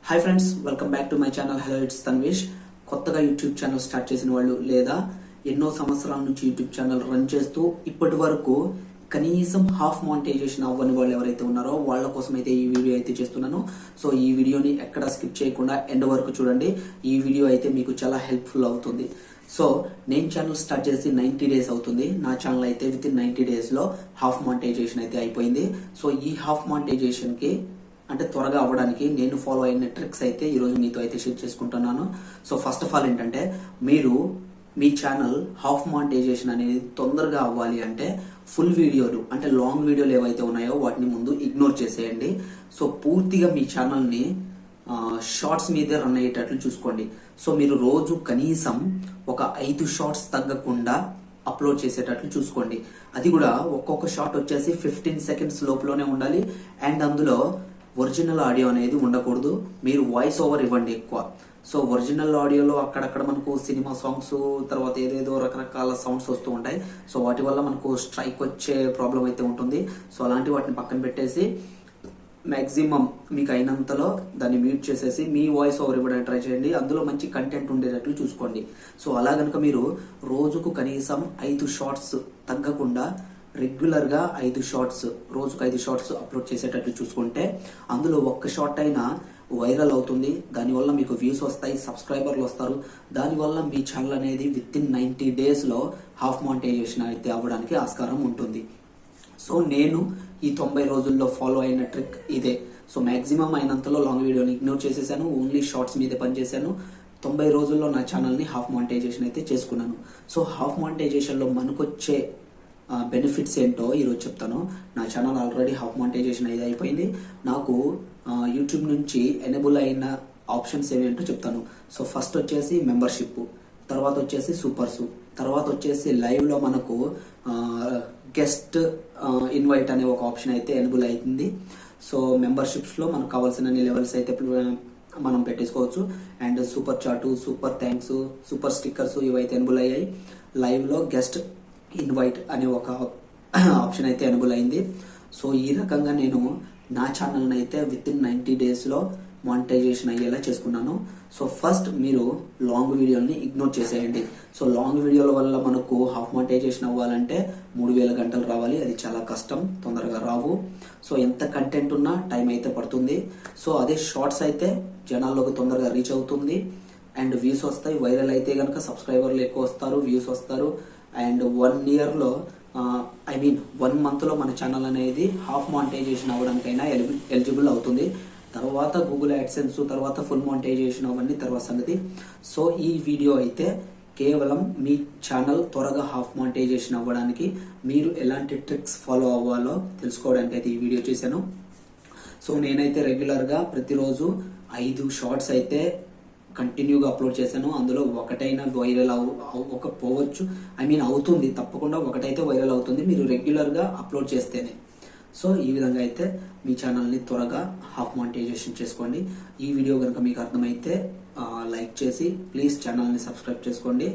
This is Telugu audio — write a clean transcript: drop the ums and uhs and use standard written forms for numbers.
Hi friends, welcome back to my channel. Hello, it's Tanvesh. కొత్తగా యూట్యూబ్ ఛానల్ స్టార్ట్ చేసిన వాళ్ళు లేదా ఎన్నో సంవత్సరాల నుంచి యూట్యూబ్ ఛానల్ రన్ చేస్తూ ఇప్పటి వరకు కనీసం హాఫ్ మానిటైజేషన్ అవ్వని వాళ్ళు ఎవరైతే ఉన్నారో వాళ్ళ కోసం అయితే ఈ వీడియో అయితే చేస్తున్నాను. సో ఈ వీడియోని ఎక్కడ స్కిప్ చేయకుండా ఎండ్ వరకు చూడండి. ఈ వీడియో అయితే మీకు చాలా హెల్ప్ఫుల్ అవుతుంది. సో నేను ఛానల్ స్టార్ట్ చేసి 90 days అవుతుంది. నా ఛానల్ అయితే విత్ ఇన్ 90 days లో హాఫ్ మానిటైజేషన్ అయితే అయిపోయింది. సో ఈ హాఫ్ మానిటైజేషన్ కి అంటే త్వరగా అవ్వడానికి నేను ఫాలో అయిన ట్రిక్స్ అయితే ఈరోజు మీతో అయితే షేర్ చేసుకుంటున్నాను. సో ఫస్ట్ ఆఫ్ ఆల్ ఏంటంటే, మీరు మీ ఛానల్ హాఫ్ మానిటైజేషన్ అనేది తొందరగా అవ్వాలి అంటే ఫుల్ వీడియోలు అంటే లాంగ్ వీడియోలు ఏవైతే ఉన్నాయో వాటిని ముందు ఇగ్నోర్ చేసేయండి. సో పూర్తిగా మీ ఛానల్ని షార్ట్స్ మీదే రన్ అయ్యేటట్లు చూసుకోండి. సో మీరు రోజు కనీసం ఒక 5 షార్ట్స్ తగ్గకుండా అప్లోడ్ చేసేటట్లు చూసుకోండి. అది కూడా ఒక్కొక్క షార్ట్ వచ్చేసి 15 seconds లోపలనే ఉండాలి. అండ్ అందులో ఒరిజినల్ ఆడియో అనేది ఉండకూడదు. మీరు వాయిస్ ఓవర్ ఇవ్వండి ఎక్కువ. సో ఒరిజినల్ ఆడియోలో అక్కడక్కడ మనకు సినిమా సాంగ్స్, తర్వాత ఏదేదో రకరకాల సౌండ్స్ వస్తూ ఉంటాయి. సో వాటి వల్ల మనకు స్ట్రైక్ వచ్చే ప్రాబ్లం అయితే ఉంటుంది. సో అలాంటి వాటిని పక్కన పెట్టేసి మాక్సిమం మీకు అయినంతలో దాన్ని మ్యూట్ చేసేసి మీ వాయిస్ ఓవర్ ఇవ్వడానికి ట్రై చేయండి. అందులో మంచి కంటెంట్ ఉండేటట్లు చూసుకోండి. సో అలా కనుక మీరు రోజుకు కనీసం 5 షార్ట్స్ తగ్గకుండా రెగ్యులర్ గా 5 షార్ట్స్, రోజుకు 5 షార్ట్స్ అప్లోడ్ చేసేటట్లు చూసుకుంటే అందులో ఒక్క షార్ట్ అయినా వైరల్ అవుతుంది. దానివల్ల మీకు వ్యూస్ వస్తాయి, సబ్స్క్రైబర్లు వస్తారు. దానివల్ల మీ ఛానల్ అనేది విత్ ఇన్ 90 days లో హాఫ్ మానిటైజేషన్ అయితే అవ్వడానికి ఆస్కారం ఉంటుంది. సో నేను ఈ 90 రోజుల్లో ఫాలో అయిన ట్రిక్ ఇదే. సో మాక్సిమం అయినంతలో లాంగ్ వీడియోని ఇగ్నోర్ చేసేసాను, ఓన్లీ షార్ట్స్ మీదే పనిచేశాను. 90 రోజుల్లో నా ఛానల్ని హాఫ్ మానిటైజేషన్ అయితే చేసుకున్నాను. సో హాఫ్ మానిటైజేషన్లో మనకొచ్చే బెనిఫిట్స్ ఏంటో ఈరోజు చెప్తాను. నా ఛానల్ ఆల్రెడీ హాఫ్ మానిటైజేషన్ అయితే అయిపోయింది. నాకు యూట్యూబ్ నుంచి ఎనేబుల్ అయిన ఆప్షన్స్ ఏమేంటో చెప్తాను. సో ఫస్ట్ వచ్చేసి మెంబర్షిప్, తర్వాత వచ్చేసి సూపర్స్, తర్వాత వచ్చేసి లైవ్ లో మనకు గెస్ట్ ఇన్వైట్ అనే ఒక ఆప్షన్ అయితే ఎనేబుల్ అవుతుంది. సో మెంబర్షిప్స్ లో మనకు కావాల్సిన లెవెల్స్ అయితే మనం పెట్టేసుకోవచ్చు. అండ్ సూపర్ చాటు, సూపర్ థ్యాంక్స్, సూపర్ స్టిక్కర్స్ ఇవైతే ఎనేబుల్ అయ్యాయి. లైవ్ లో గెస్ట్ ఇన్వైట్ అనే ఒక ఆప్షన్ అయితే ఎనేబుల్ అయింది. సో ఈ రకంగా నేను నా ఛానల్ అయితే విత్ ఇన్ 90 days లో మానిటైజేషన్ అయ్యేలా చేసుకున్నాను. సో ఫస్ట్ మీరు లాంగ్ వీడియోని ఇగ్నోర్ చేసేయండి. సో లాంగ్ వీడియోల వల్ల మనకు హాఫ్ మానిటైజేషన్ అవ్వాలంటే 3000 గంటలు రావాలి. అది చాలా కష్టం, తొందరగా రావు. సో ఎంత కంటెంట్ ఉన్నా టైం అయితే పడుతుంది. సో అదే షార్ట్స్ అయితే జనాల్లోకి తొందరగా రీచ్ అవుతుంది అండ్ వ్యూస్ వస్తాయి. వైరల్ అయితే కనుక సబ్స్క్రైబర్లు ఎక్కువ వస్తారు, వ్యూస్ వస్తారు. అండ్ 1 year లో 1 month లో మన ఛానల్ అనేది హాఫ్ మానిటైజేషన్ అవ్వడానికైనా ఎలిజిబుల్ అవుతుంది. తర్వాత గూగుల్ యాడ్సెన్స్, తర్వాత ఫుల్ మానిటైజేషన్ అవన్నీ తర్వాత సంగతి. సో ఈ వీడియో అయితే కేవలం మీ ఛానల్ త్వరగా హాఫ్ మానిటైజేషన్ అవ్వడానికి మీరు ఎలాంటి ట్రిక్స్ ఫాలో అవ్వాలో తెలుసుకోవడానికి అయితే ఈ వీడియో చేశాను. సో నేనైతే రెగ్యులర్గా ప్రతిరోజు 5 షార్ట్స్ అయితే కంటిన్యూగా అప్లోడ్ చేశాను. అందులో ఒకటైనా వైరల్ అవ్వకపోవచ్చు, అవుతుంది, తప్పకుండా ఒకటైతే వైరల్ అవుతుంది మీరు రెగ్యులర్గా అప్లోడ్ చేస్తేనే. సో ఈ విధంగా అయితే మీ ఛానల్ని త్వరగా హాఫ్ మానిటైజేషన్ చేసుకోండి. ఈ వీడియో కనుక మీకు అర్థమైతే లైక్ చేసి ప్లీజ్ ఛానల్ని సబ్స్క్రైబ్ చేసుకోండి.